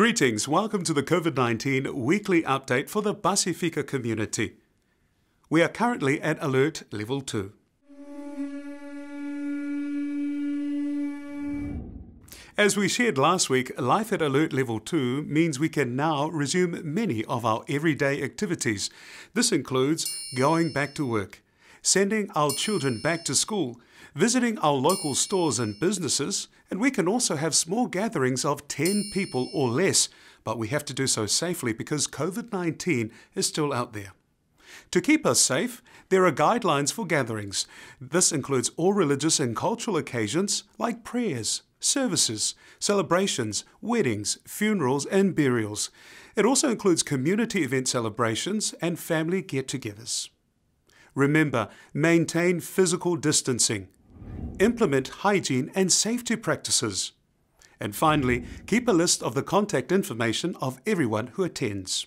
Greetings, welcome to the COVID-19 weekly update for the Pasifika community. We are currently at Alert Level 2. As we shared last week, life at Alert Level 2 means we can now resume many of our everyday activities. This includes going back to work, sending our children back to school, visiting our local stores and businesses, and we can also have small gatherings of 10 people or less, but we have to do so safely because COVID-19 is still out there. To keep us safe, there are guidelines for gatherings. This includes all religious and cultural occasions like prayers, services, celebrations, weddings, funerals and burials. It also includes community event celebrations and family get-togethers. Remember, maintain physical distancing. Implement hygiene and safety practices. And finally, keep a list of the contact information of everyone who attends.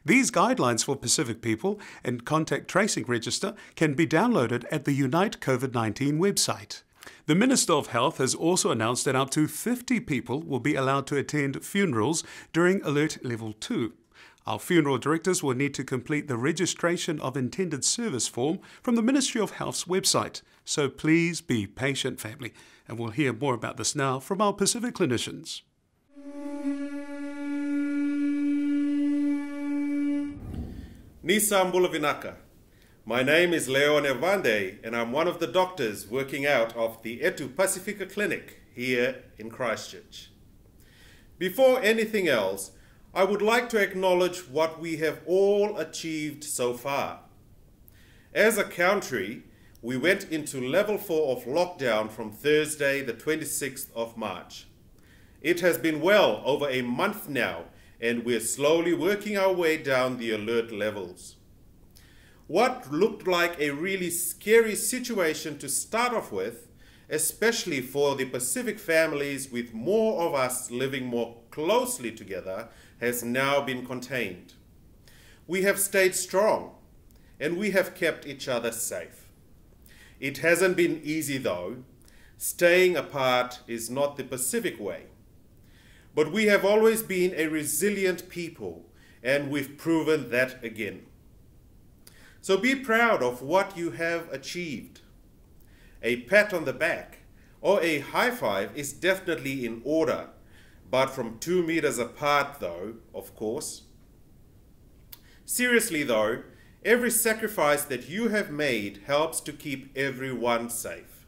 These guidelines for Pacific people and contact tracing register can be downloaded at the Unite COVID-19 website. The Minister of Health has also announced that up to 50 people will be allowed to attend funerals during Alert Level 2. Our funeral directors will need to complete the registration of intended service form from the Ministry of Health's website. So please be patient, family. And we'll hear more about this now from our Pacific clinicians. Nisa Mbulavinaka. My name is Leone Vadei, and I'm one of the doctors working out of the Etu Pasifika Clinic here in Christchurch. Before anything else, I would like to acknowledge what we have all achieved so far. As a country, we went into level 4 of lockdown from Thursday, the 26th of March. It has been well over a month now, and we're slowly working our way down the alert levels. What looked like a really scary situation to start off with, especially for the Pacific families with more of us living more closely together, has now been contained. We have stayed strong, and we have kept each other safe. It hasn't been easy though. Staying apart is not the Pacific way. But we have always been a resilient people, and we've proven that again. So be proud of what you have achieved. A pat on the back or a high five is definitely in order, but from 2 meters apart though, of course. Seriously though, every sacrifice that you have made helps to keep everyone safe.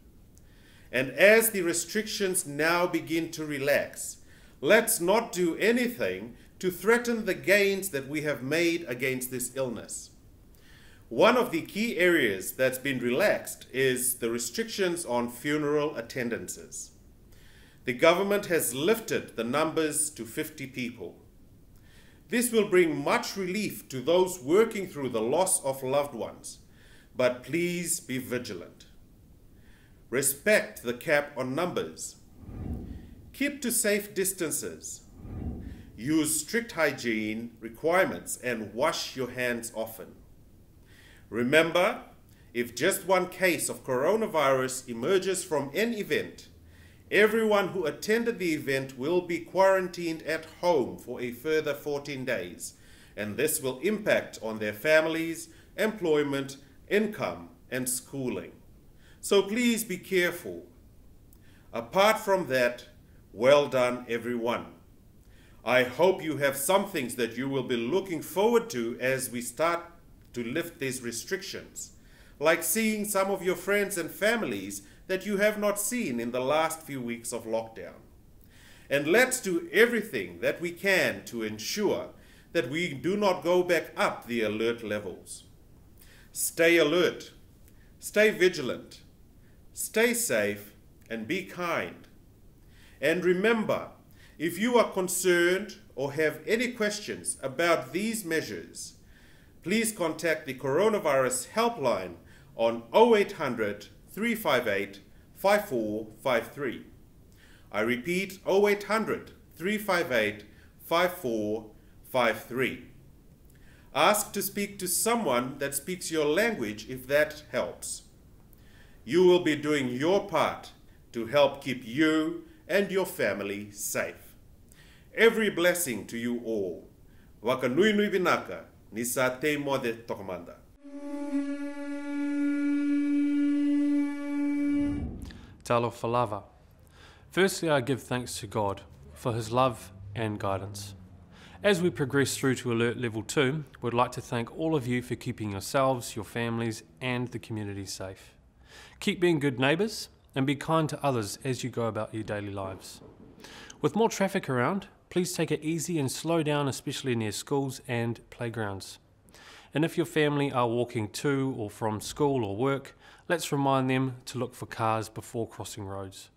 And as the restrictions now begin to relax, let's not do anything to threaten the gains that we have made against this illness. One of the key areas that's been relaxed is the restrictions on funeral attendances. The government has lifted the numbers to 50 people. This will bring much relief to those working through the loss of loved ones, but please be vigilant. Respect the cap on numbers. Keep to safe distances. Use strict hygiene requirements and wash your hands often. Remember, if just one case of coronavirus emerges from an event, everyone who attended the event will be quarantined at home for a further 14 days, and this will impact on their families, employment, income, and schooling. So please be careful. Apart from that, well done, everyone. I hope you have some things that you will be looking forward to as we start to lift these restrictions, like seeing some of your friends and families that you have not seen in the last few weeks of lockdown. And let's do everything that we can to ensure that we do not go back up the alert levels. Stay alert, stay vigilant, stay safe, and be kind. And remember, if you are concerned or have any questions about these measures, please contact the Coronavirus Helpline on 0800 358 5453. I repeat, 0800 358 5453. Ask to speak to someone that speaks your language if that helps. You will be doing your part to help keep you and your family safe. Every blessing to you all. Waka nui nui vinaka, ni sa te mo de tokomanda. Talofa lava. Firstly, I give thanks to God for His love and guidance. As we progress through to Alert Level 2, we'd like to thank all of you for keeping yourselves, your families, and the community safe. Keep being good neighbours and be kind to others as you go about your daily lives. With more traffic around, please take it easy and slow down, especially near schools and playgrounds. And if your family are walking to or from school or work, let's remind them to look for cars before crossing roads.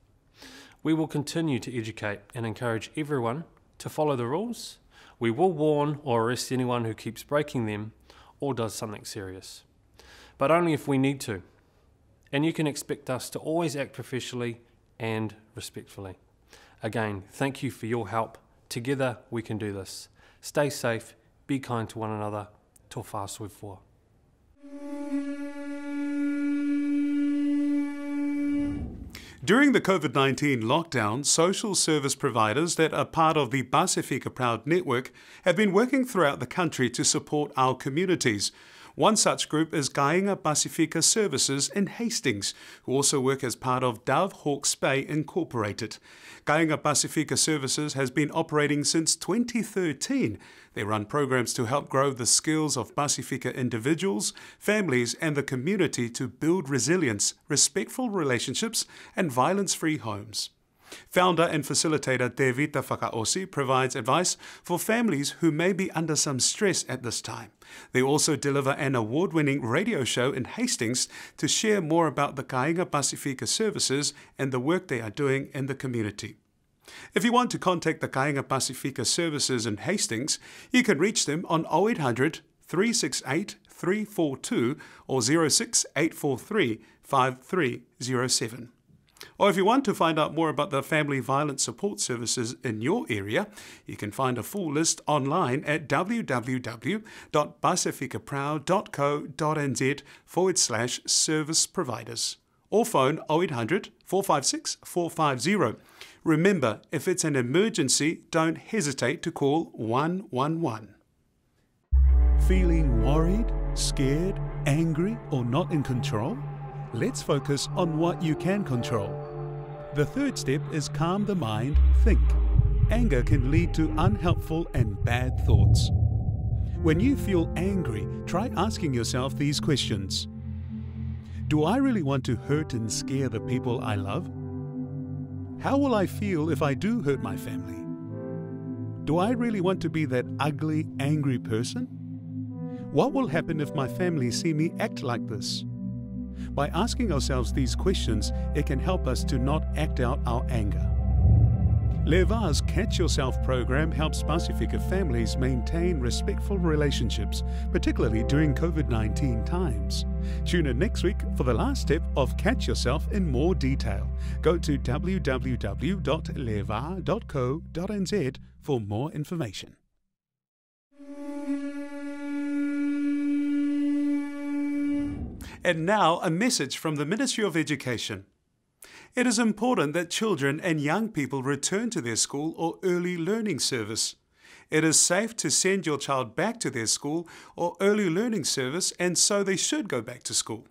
We will continue to educate and encourage everyone to follow the rules. We will warn or arrest anyone who keeps breaking them or does something serious, but only if we need to. And you can expect us to always act professionally and respectfully. Again, thank you for your help. Together we can do this. Stay safe, be kind to one another. Tō whāsui fua. During the COVID-19 lockdown, social service providers that are part of the Pasefika Proud network have been working throughout the country to support our communities. One such group is Kainga Pasifika Services in Hastings, who also work as part of Dove Hawke's Bay Incorporated. Kainga Pasifika Services has been operating since 2013. They run programs to help grow the skills of Pasifika individuals, families and the community to build resilience, respectful relationships and violence-free homes. Founder and facilitator Te Vita Whakaosi provides advice for families who may be under some stress at this time. They also deliver an award-winning radio show in Hastings to share more about the Kainga Pasifika Services and the work they are doing in the community. If you want to contact the Kainga Pasifika Services in Hastings, you can reach them on 0800 368 342 or 06843 5307. Or if you want to find out more about the Family Violence Support Services in your area, you can find a full list online at www.pasefikaproud.co.nz/service providers. Or phone 0800 456 450. Remember, if it's an emergency, don't hesitate to call 111. Feeling worried, scared, angry, or not in control? Let's focus on what you can control. The third step is calm the mind, think. Anger can lead to unhelpful and bad thoughts. When you feel angry, try asking yourself these questions. Do I really want to hurt and scare the people I love? How will I feel if I do hurt my family? Do I really want to be that ugly, angry person? What will happen if my family see me act like this? By asking ourselves these questions, it can help us to not act out our anger. Va Catch Yourself program helps Pasifika families maintain respectful relationships, particularly during COVID-19 times. Tune in next week for the last step of Catch Yourself in more detail. Go to www.leva.co.nz for more information. And now, a message from the Ministry of Education. It is important that children and young people return to their school or early learning service. It is safe to send your child back to their school or early learning service, and so they should go back to school.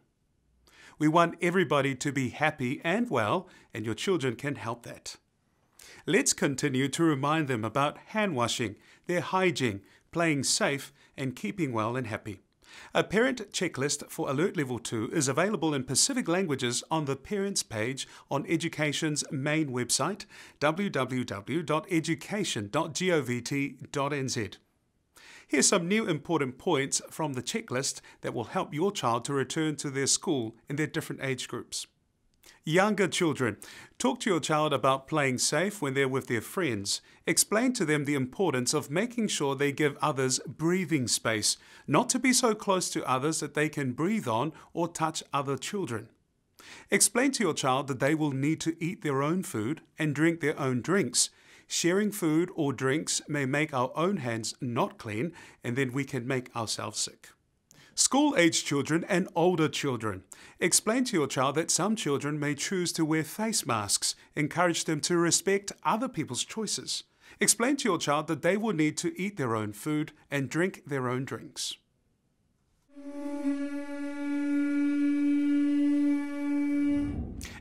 We want everybody to be happy and well, and your children can help that. Let's continue to remind them about hand washing, their hygiene, playing safe, and keeping well and happy. A parent checklist for Alert Level 2 is available in Pacific languages on the Parents page on Education's main website, www.education.govt.nz. Here's some new important points from the checklist that will help your child to return to their school in their different age groups. Younger children. Talk to your child about playing safe when they're with their friends. Explain to them the importance of making sure they give others breathing space, not to be so close to others that they can breathe on or touch other children. Explain to your child that they will need to eat their own food and drink their own drinks. Sharing food or drinks may make our own hands not clean, and then we can make ourselves sick. School-age children and older children. Explain to your child that some children may choose to wear face masks. Encourage them to respect other people's choices. Explain to your child that they will need to eat their own food and drink their own drinks.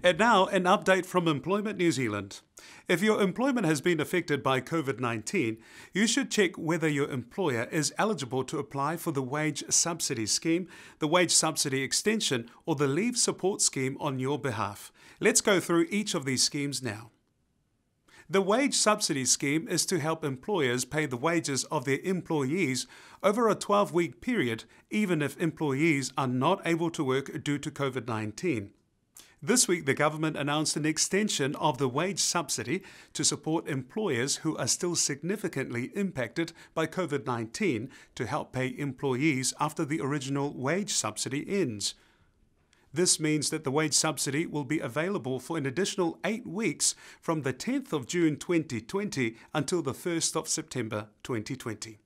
And now, an update from Employment New Zealand. If your employment has been affected by COVID-19, you should check whether your employer is eligible to apply for the Wage Subsidy Scheme, the Wage Subsidy Extension, or the Leave Support Scheme on your behalf. Let's go through each of these schemes now. The Wage Subsidy Scheme is to help employers pay the wages of their employees over a 12-week period, even if employees are not able to work due to COVID-19. This week, the government announced an extension of the wage subsidy to support employers who are still significantly impacted by COVID-19 to help pay employees after the original wage subsidy ends. This means that the wage subsidy will be available for an additional 8 weeks from the 10th of June 2020 until the 1st of September 2020.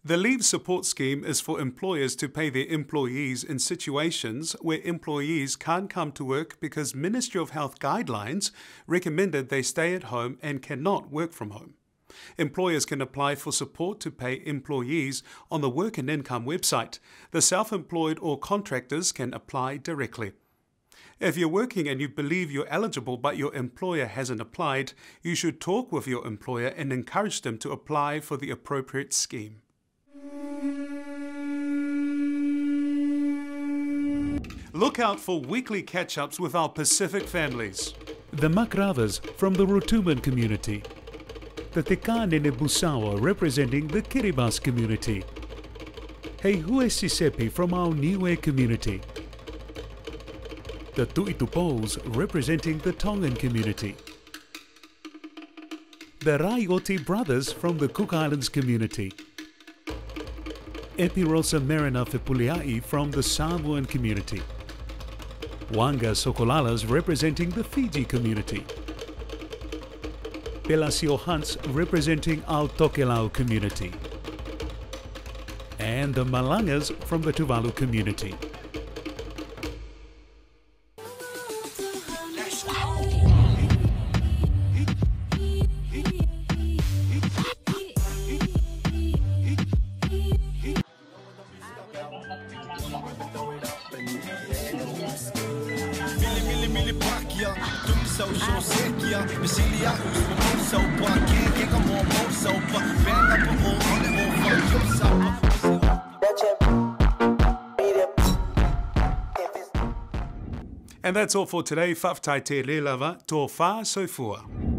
The Leave Support Scheme is for employers to pay their employees in situations where employees can't come to work because Ministry of Health guidelines recommended they stay at home and cannot work from home. Employers can apply for support to pay employees on the Work and Income website. The self-employed or contractors can apply directly. If you're working and you believe you're eligible but your employer hasn't applied, you should talk with your employer and encourage them to apply for the appropriate scheme. Look out for weekly catch-ups with our Pacific families. The Makravas from the Rotuman community. The Tekanene Busawa representing the Kiribati community. Hei Huesisepi from our Niue community. The Tuitupos representing the Tongan community. The Raioti brothers from the Cook Islands community. Epirosa Marina Fepuliai from the Samoan community. Wanga Sokolalas representing the Fiji community. Pelasio Hunts representing our Tokelau community. And the Malangas from the Tuvalu community. And that's all for today. Whaftai te le lava, tō whā soifua.